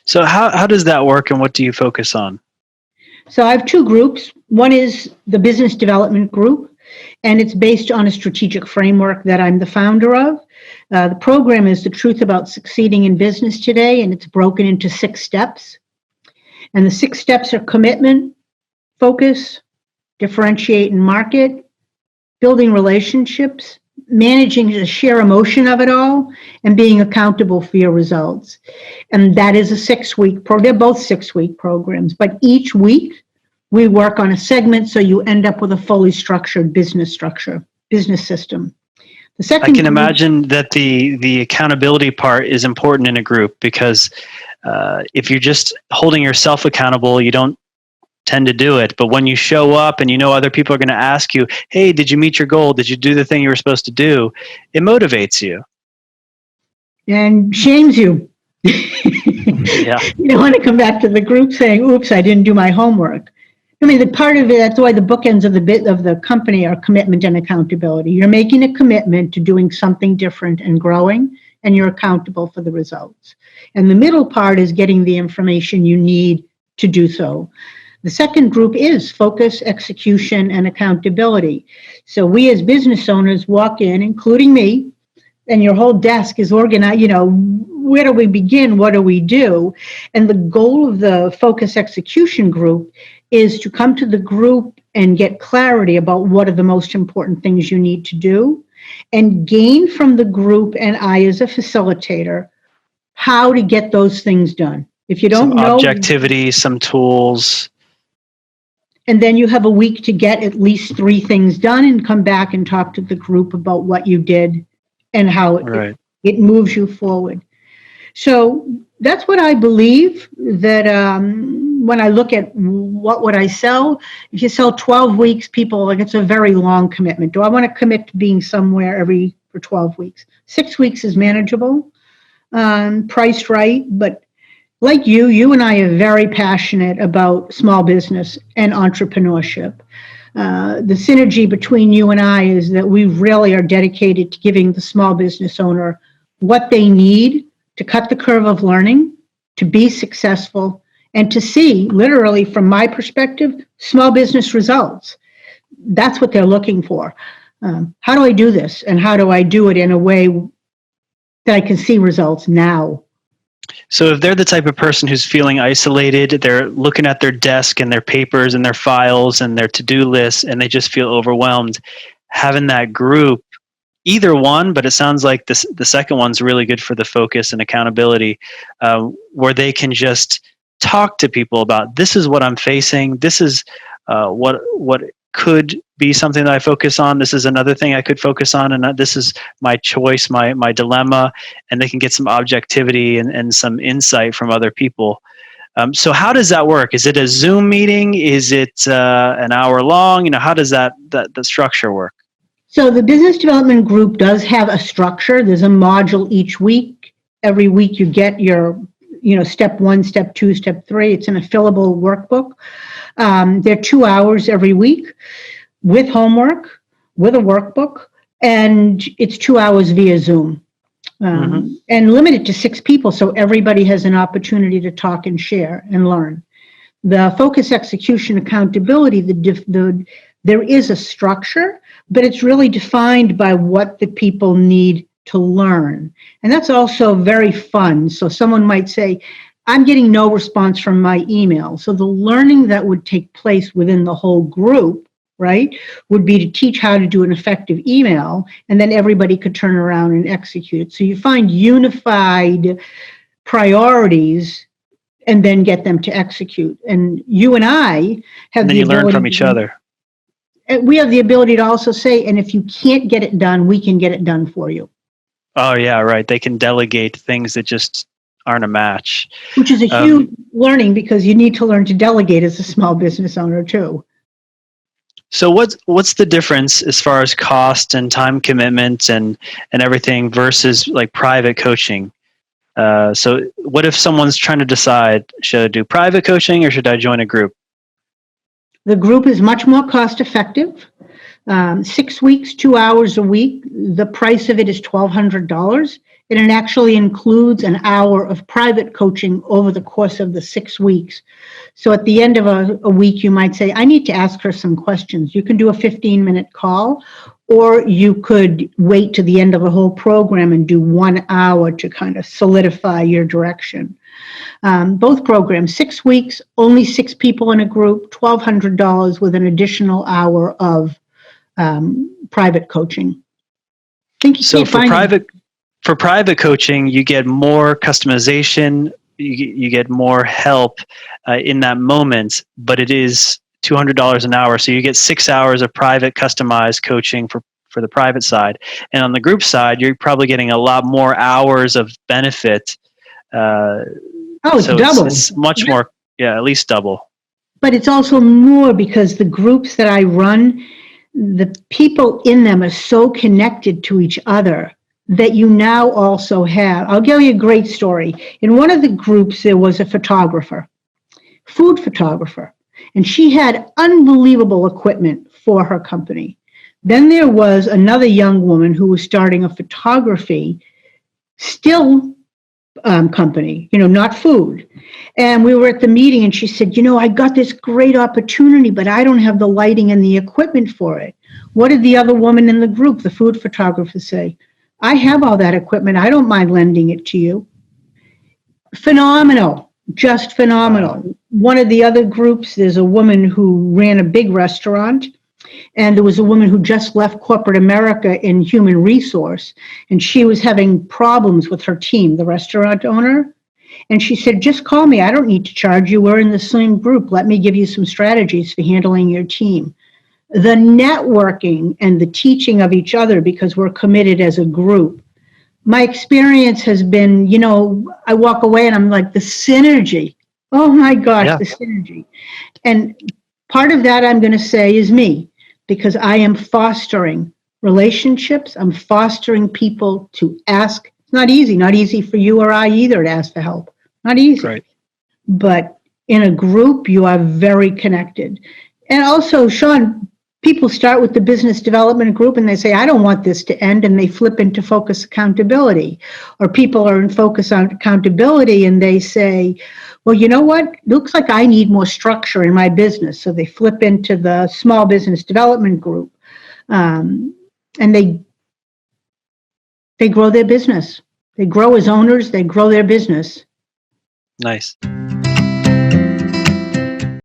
So how does that work, and what do you focus on? So I have two groups. One is the business development group, and it's based on a strategic framework that I'm the founder of. The program is The Truth About Succeeding in Business Today, and it's broken into 6 steps. And the 6 steps are commitment, focus, differentiate and market, building relationships, managing the sheer emotion of it all, and being accountable for your results. And that is a 6-week program. They're both 6-week programs, but each week we work on a segment, so you end up with a fully structured business system. The second, I can imagine that the accountability part is important in a group, because if you're just holding yourself accountable, you don't tend to do it. But when you show up and you know other people are going to ask you, hey, did you meet your goal? Did you do the thing you were supposed to do? It motivates you. And shames you. Yeah. You don't want to come back to the group saying, oops, I didn't do my homework. I mean, the part of it, that's why the bookends of the company are commitment and accountability. You're making a commitment to doing something different and growing, and you're accountable for the results. And the middle part is getting the information you need to do so. The second group is focus, execution, and accountability. So we as business owners walk in, including me, and your whole desk is organized, where do we begin? What do we do? And the goal of the focus execution group is to come to the group and get clarity about what are the most important things you need to do, and gain from the group and I as a facilitator how to get those things done. If you don't know, objectivity, some tools. And then you have a week to get at least 3 things done and come back and talk to the group about what you did and how it moves you forward. So that's what I believe, that when I look at what would I sell, if you sell 12 weeks, people like, it's a very long commitment. Do I want to commit to being somewhere for 12 weeks? 6 weeks is manageable, priced right, but like you and I are very passionate about small business and entrepreneurship. The synergy between you and I is that we really are dedicated to giving the small business owner what they need to cut the curve of learning, to be successful, and to see, literally from my perspective, small business results. That's what they're looking for. How do I do this? And how do I do it in a way that I can see results now? So if they're the type of person who's feeling isolated, they're looking at their desk and their papers and their files and their to-do lists, and they just feel overwhelmed, having that group, either one, but it sounds like the second one's really good for the focus and accountability, where they can just talk to people about, this is what I'm facing, this is what could be something that I focus on, this is another thing I could focus on, and this is my choice, my dilemma, and they can get some objectivity and some insight from other people. So how does that work? Is it a Zoom meeting? Is it an hour long? How does the structure work? So the business development group does have a structure. There's a module each week. Every week you get your step 1, step 2, step 3. It's an fillable workbook. They're 2 hours every week with homework, with a workbook, and it's 2 hours via Zoom. And limited to 6 people, so everybody has an opportunity to talk and share and learn. The focus, execution, accountability, there is a structure, but it's really defined by what the people need to learn. And that's also very fun. So someone might say, I'm getting no response from my email. So the learning that would take place within the whole group, right, would be to teach how to do an effective email, and then everybody could turn around and execute it. So you find unified priorities and then get them to execute. And you and I have and then you learn from each other. We have the ability to also say, and if you can't get it done, we can get it done for you. Oh, yeah, right. They can delegate things that just aren't a match. Which is a huge learning, because you need to learn to delegate as a small business owner too. So what's the difference as far as cost and time commitment and everything versus like private coaching? So what if someone's trying to decide, should I do private coaching or should I join a group? The group is much more cost effective. 6 weeks, 2 hours a week. The price of it is $1,200. And it actually includes an hour of private coaching over the course of the 6 weeks. So at the end of a week, you might say, I need to ask her some questions. You can do a 15-minute call, or you could wait to the end of the whole program and do 1 hour to kind of solidify your direction. Both programs, 6 weeks, only 6 people in a group, $1,200 with an additional hour of private coaching. So for private coaching, you get more customization, you get more help in that moment, but it is $200 an hour. So you get 6 hours of private customized coaching for the private side. And on the group side, you're probably getting a lot more hours of benefit. It's double. It's much more, at least double. But it's also more because the groups that I run, the people in them are so connected to each other that you now also have. I'll give you a great story. In one of the groups, there was a photographer, food photographer, and she had unbelievable equipment for her company. Then there was another young woman who was starting a photography still company, not food. And we were at the meeting and she said, I got this great opportunity, but I don't have the lighting and the equipment for it. What did the other woman in the group, the food photographer, say? I have all that equipment. I don't mind lending it to you. Phenomenal, just phenomenal. One of the other groups, there's a woman who ran a big restaurant, and there was a woman who just left corporate America in human resource, and she was having problems with her team, the restaurant owner. And she said, just call me. I don't need to charge you. We're in the same group. Let me give you some strategies for handling your team. The networking and the teaching of each other, because we're committed as a group. My experience has been, I walk away and I'm like, the synergy. Oh my gosh, The synergy. And part of that, I'm going to say, is me, because I am fostering relationships. I'm fostering people to ask. It's not easy for you or I either to ask for help. Not easy. Right. But in a group, you are very connected. And also, Sean, people start with the business development group and they say, I don't want this to end, and they flip into focus accountability. Or people are in focus on accountability and they say, well, you know what? Looks like I need more structure in my business. So they flip into the small business development group, and they grow their business. They grow as owners, they grow their business. Nice.